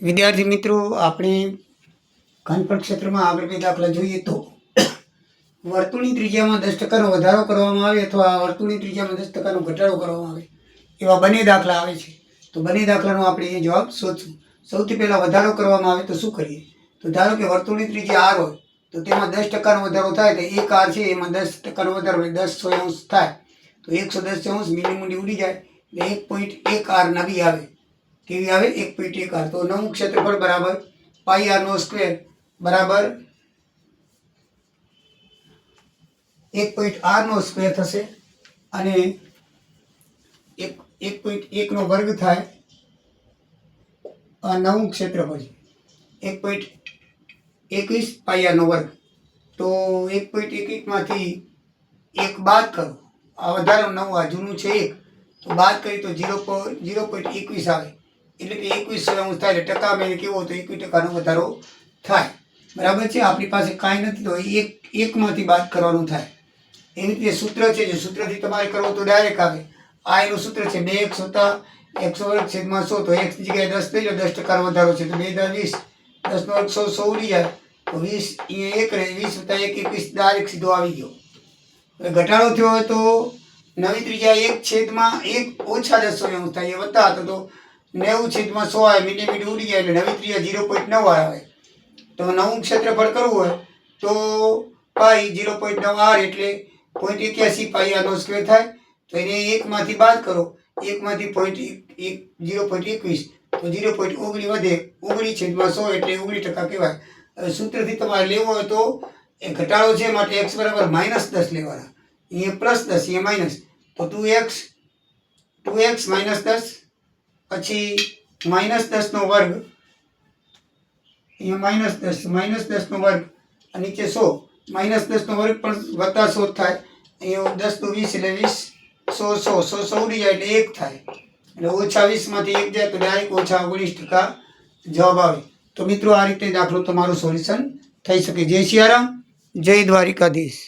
વિદ્યાર્થી મિત્રો, આપણે ઘનફળ ક્ષેત્રમાં આગળ બે દાખલા જોઈએ તો વર્તુળની ત્રિજ્યામાં 10% વધારો કરવામાં આવે અથવા વર્તુળની ત્રિજ્યામાં 10% ઘટાડો કરવામાં આવે એવા બંને દાખલા આવે છે. તો બંને દાખલાનો આપણે એ જવાબ શોધશું. સૌથી પહેલાં વધારો કરવામાં આવે તો શું કરીએ? તો ધારો કે વર્તુળની ત્રિજ્યા r હોય તો તેમાં 10% વધારો થાય તો એક r છે એમાં 10% વધારો એટલે 10 અંશ થાય તો 110 અંશ મિલીમીટર ઉડી જાય એટલે 1.1 r નવી આવે. કેવી આવે? 1.1 r. તો નવું ક્ષેત્રફળ બરાબર પાઈ r નો સ્ક્વેર બરાબર 1.r નો સ્ક્વેર થશે અને 1.1 નો વર્ગ થાય. આ નવું ક્ષેત્રફળ છે 1.21 પાઈ r નો વર્ગ. તો 1.21 માંથી 1 બાદ કરો, આ વધારો નવું, આ જૂનું છે 1 તો બાદ કરી તો 0.21 આવે એટલે કે 21 અંશ થાય એટલે ટકા મેં કેવો તો 21% નો વધારો થાય. બરાબર છે. આપણી પાસે કાંઈ નથી તો એકમાંથી બાદ કરવાનું થાય. એવી રીતે સૂત્ર છે, જે સૂત્રથી તમારે કરવો તો ડાયરેક્ટ આવે. આ એનું સૂત્ર છે 2x + x² / 100. તો x ની જગ્યાએ 10 થઈ જાય, 10% વધારો છે તો 2 × 20, 10 નો 100 ઉડી જાય તો 20 અહીંયા 1 રહે, 20 + 1 21 ડાયરેક્ટ સીધો આવી ગયો. હવે ઘટાડો થયો હોય તો નવી ત્રિજ્યા 1/1 ઓછા 10 અંશ થાય, એ વત્તા હતો તો 90/100 આવે, મિલીમીટર ઉડી જાય એટલે નવી ત્રિજ્યા 0.9 આવે. તો નવું ક્ષેત્રફળ કરવું હોય તો પાઈ 0.9 r એટલે 0.81 પાઈ r નો સ્ક્વેર થાય. તો એને 1 માંથી બાદ કરો, 1 માંથી 0.21 તો 0.19 વધે, 19/100 એટલે 19% કહેવાય. હવે સૂત્રથી તમારે લેવો હોય તો એ ઘટાડો છે માટે x બરાબર -10 લેવાના. અહીંયા +10, અહીંયા માઇનસ, તો 2x -10 પછી -10 નો વર્ગ, અહીંયા -10 નો વર્ગ અને નીચે 100, -10 નો વર્ગ પણ વત્તા 100 થાય. અહીંયા 10 × 20 એટલે 20, 100 ઉડી જાય એટલે 1 થાય એટલે -20 માંથી 1 જાય તો ડાયરેક્ટ -19% જવાબ આવે. તો મિત્રો, આ રીતે દાખલો તમારું સોલ્યુશન થઈ શકે. જય સિયારામ, જય દ્વારિકાધીશ.